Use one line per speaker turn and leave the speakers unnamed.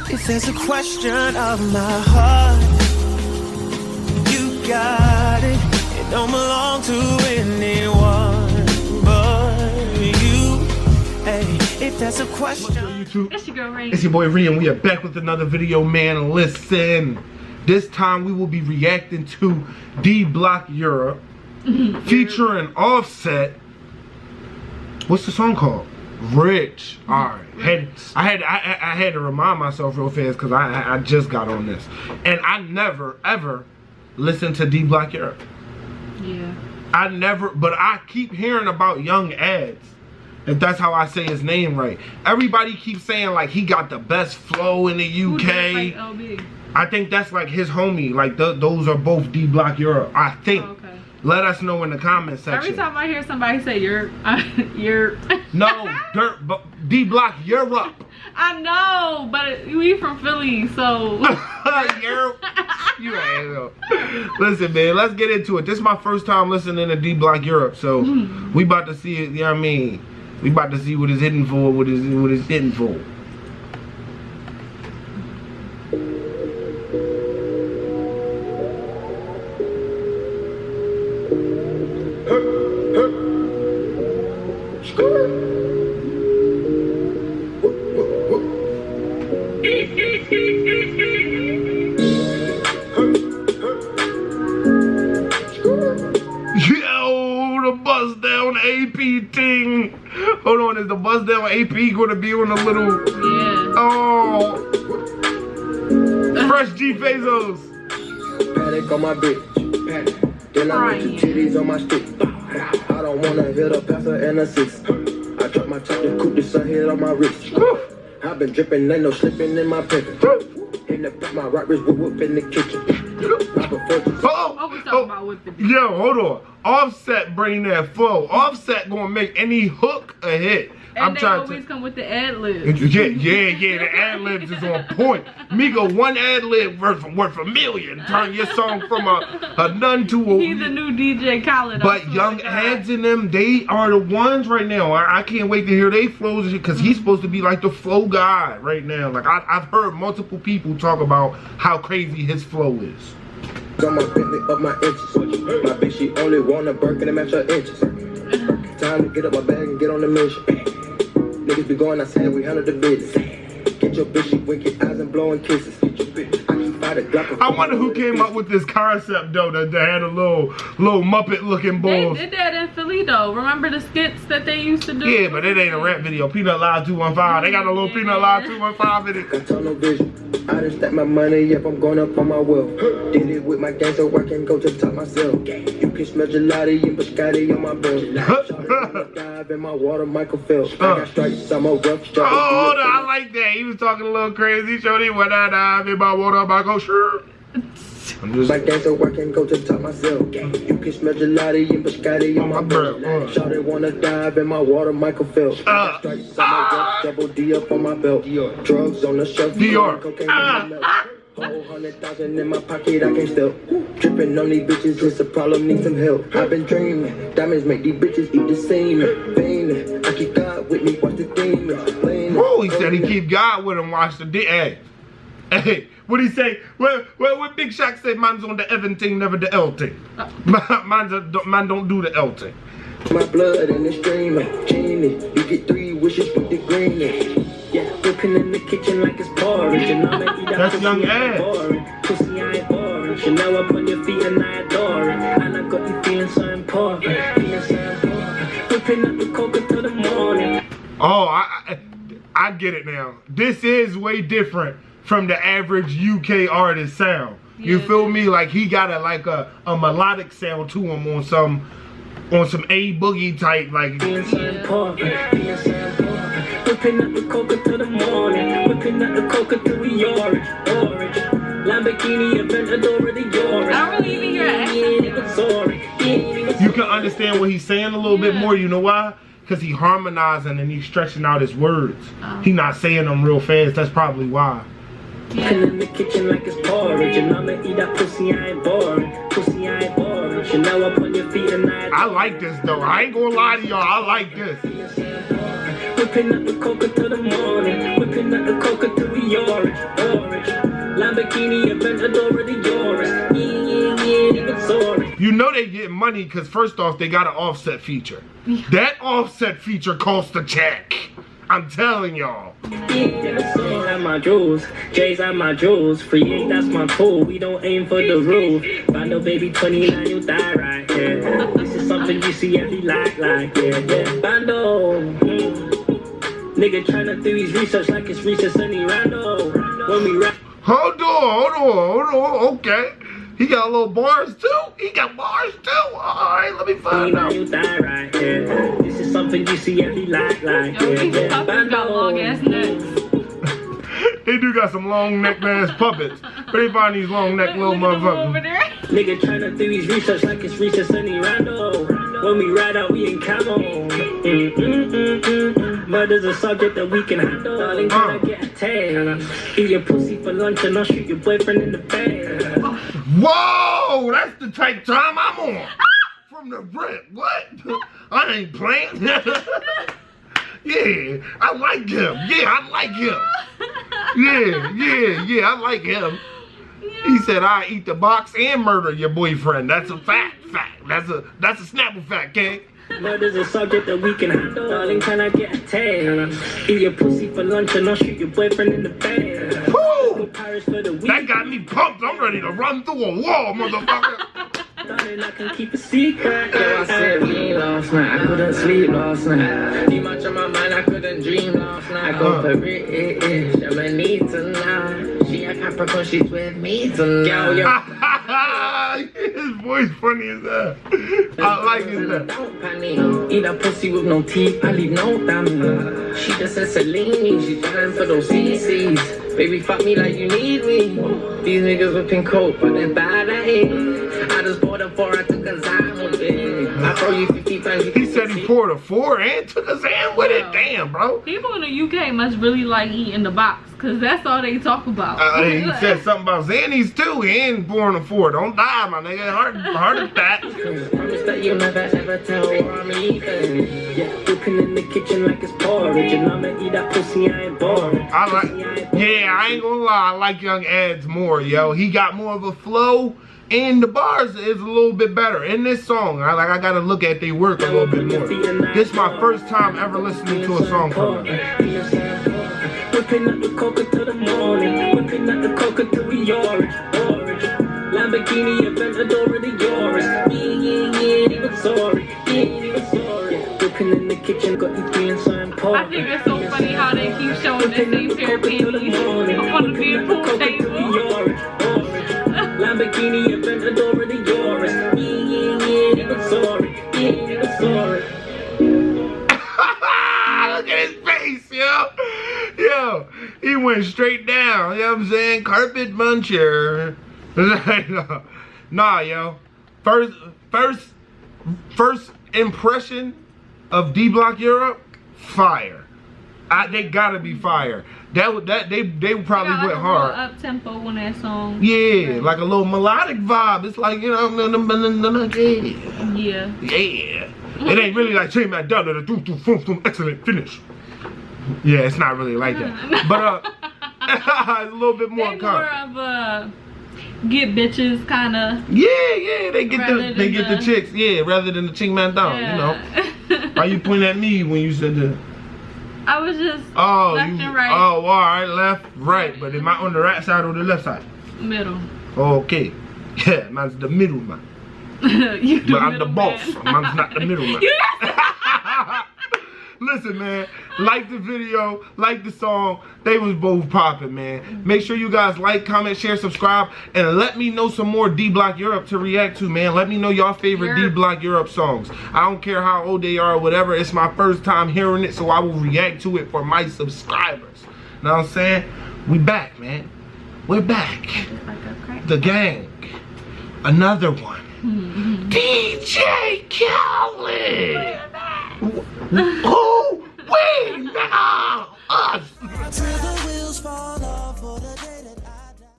If there's a question of my heart, you got it. It don't belong to anyone but you. Hey, if there's a question.
YouTube? It's your girl Ray.
It's your boy Ree, and we are back with another video, man. Listen, this time we will be reacting to D Block Europe featuring Offset. What's the song called? Rich. All right. I had to remind myself real fast because I just got on this, and I never ever listened to D Block Europe.
Yeah.
I never, but I keep hearing about Young Ads. If that's how I say his name right. Everybody keeps saying like he got the best flow in the UK.
Like LB?
I think that's like his homie. Like those are both D Block Europe. I think.
Oh, okay.
Let us know in the comment section.
Every time I hear somebody say you're
No, D Block Europe.
I know, but we from Philly, so
Europe. You ain't know. Listen, man, let's get into it. This is my first time listening to D Block Europe, so we about to see it. You know what I mean? We about to see what it's hitting for, what it's hitting for. Yo, the buzz down AP thing. Hold on, is the buzz down AP gonna be on a little?
yeah.
Oh, Fresh G Fazos.
Paddock on my bitch, paddock. Then I went to titties on my stick. I don't wanna hit a passer and assist. I drop my top to coupe the sun hit on my wrist. I've been dripping, ain't no slipping in my pivot. In the back, my right wrist whoop in the kitchen.
Yo, hold on. Offset bring that flow. Offset gonna make any hook a hit.
And they always come with the ad libs.
Yeah, the ad libs is on point. Migo, one ad lib worth a million. Turn your song from a none to a.
He's the new DJ Khaled.
But Young Ads in them, they are the ones right now. I can't wait to hear they flows because he's supposed to be like the flow guy right now. Like I've heard multiple people talk about how crazy his flow is.
Got my Bentley up my inches. My bitch, she only want a Birkin to match her inches. Time to get up my bag and get on the mission. Niggas be going outside, we handle the business. Get your bitch, she winking eyes and blowing kisses.
I wonder who came up with this concept though, that they had a little Muppet looking balls.
They did that in Philly though. Remember the skits that they used to do?
Yeah, but it ain't a rap video. Peanut Live 215. They got a little Peanut Live 215 in it.
I tell no vision. I just stack my money up, I'm going up on my wealth. Did it with my gang so I can go to the top myself. You can smell gelati and biscotti on my belt. Dive in my water, Michael Phelps. I got stripes, I'm a rough strike.
Oh, hold on, I like that. He was talking a little crazy. Shorty, when I dive in my water, Michael, sure.
My gang so I can go to the top myself. You can smell gelati and biscotti on my belt. Shawty wanna dive in my water, Michael Phelps. Stripes on my rough, double D up on my belt. Drugs on the shelf, cocaine on my milk. Whole 100,000 in my pocket, I can't steal. Tripping on these bitches, it's a problem, need some help. I've been dreaming, diamonds make these bitches eat the semen. Fiending, I keep God with me, watch the demons.
Oh, he said he keep God with him, watch the demons. Hey, what he say? What Big Shaq said, man's on the Evan thing, never the L thing. Man don't do the L thing.
My blood in the stream, genie. You get 3 wishes with the green. Yeah, cooking in the kitchen like it's porridge. And I'ma eat out
that's Young Ads.
Pussy, I ain't boring. So now up on your feet and I adore it. And I got you feeling so important. Feeling so important. Whipping up the coca till the morning.
Oh, I get it now. This is way different from the average UK artist sound. You feel me? Like he got a melodic sound to him on some A Boogie type like.
Whipping up the coca till the morning. Whipping up the coca till we orange. Lamborghini Aventador the orange.
I don't really even hear accent.
You can understand what he's saying a little bit more. You know why? Because he harmonizing and he's stretching out his words. He not saying them real fast. That's probably why.
In the kitchen like it's porridge, and I'ma eat that pussy, I ain't boring. Pussy, I ain't boring. So now up on your feet and I
like this though. I ain't gonna lie to y'all. I like this.
Whipping up the coca till the morning. Whipping up the coca till we orange. Lamborghini Aventador the Yoris. Yeah, even sorry.
You know they get money because first off, they got an Offset feature. That Offset feature costs a check. I'm telling y'all.
Yeah, so at my jewels, J's at my jewels. Free ink, that's my tool. We don't aim for the roof. Bando baby 29, you die right here. This is something you see every like, yeah. Bando. Nigga tryna do his research like it's research any rando. When we rap.
Hold on. Okay. He got little bars too? He got bars too? Alright, let me find out.
You die right here. This is something you see every like,
Yo, these
yeah.
puppets got long ass necks.
They do got some long neck ass puppets. Where they find these long neck little
Look at them over
motherfuckers?
there.
Nigga tryna do his research like it's research any rando. When we ride out, we in camo. Murder's a subject that we can handle. Darling, can I get a tag? Eat your pussy for lunch and I'll shoot your boyfriend in the bed.
Whoa! That's the type time I'm on. From the rip. What? I ain't playing. Yeah, I like him. Yeah, I like him. Yeah, I like him. He said I eat the box and murder your boyfriend. That's a fact. That's a Snapple fact, King.
Murder's a subject that we can handle. Darling, can I get a tag? Eat your pussy for lunch and I'll shoot your boyfriend in the bed.
Woo!
Paris for the week.
That got me pumped. I'm ready to run through a wall, motherfucker.
Darling, I can keep a secret.
Yo, I said me last night, I couldn't sleep last night. Too much on my mind, I couldn't dream last night. I go for it, I'ma need tonight. She a Capricorn, she's with me tonight. Yo,
His voice funny as hell. I like his that.
don't panic. Eat a pussy with no teeth, I leave no damage. She just said Celine, she's trying for those CCs. Baby, fuck me like you need me. These niggas whipping coke, but they're bad at it. I just bought a 4, I took a Zan with it. I throw you 50 times.
He said he poured a 4 and took a Zan with it. Damn, bro.
People in the UK must really like eating the box, cause that's all they talk about.
He said something about Xannies too. He ain't pouring a 4. Don't die, my nigga. Heart attack.
Promise that you'll never ever tell where I'm leaving.
Yeah, cooking in the kitchen like it's porridge. And I'ma eat that pussy, I ain't bored.
Yeah, I ain't gonna lie. I like Young Ads more, yo. He got more of a flow. And the bars is a little bit better in this song. I gotta look at they work a little bit more. This is my first time ever listening to a song from him.
Whipping up the coca till the morning. Whipping up the coca till we orange. Lamborghini Aventador the Yoris. Yeah, even sorry. Whipping in the kitchen, got you doing something porn.
I think it's so funny how they keep showing the same pair of panties on the damn pool table.
Lamborghini Aventador the Yoris. Yeah, even sorry.
Look at his face, yo. Yo, he went straight down. You know what I'm saying? Carpet muncher. Nah, yo. First impression of D Block Europe, fire. They gotta be fire. They probably
Got like
went
a
hard.
up tempo on that song.
Yeah, like a little melodic vibe. It's like, you know,
Yeah.
yeah. It ain't really like Chain Man down excellent finish. Yeah, it's not really like that. But it's a little bit more
They more of a get bitches kind of.
Yeah, they get the chicks, yeah, rather than the Ching Man down, you know. Why you pointing at me when you said that?
I was just left and right.
Oh, all right, left, right. But am I on the right side or the left side?
Middle.
Okay. Yeah, man's the middle man.
You
But I'm the boss. Man's not the middle man. Listen, man, like the video, like the song. They was both popping, man. Make sure you guys like, comment, share, subscribe, and let me know some more D Block Europe to react to, man. Let me know your favorite D Block Europe songs. I don't care how old they are or whatever. It's my first time hearing it, so I will react to it for my subscribers. Know what I'm saying? We back, man. We're back. The gang. Another one. DJ Khaled. Who? We now. Us.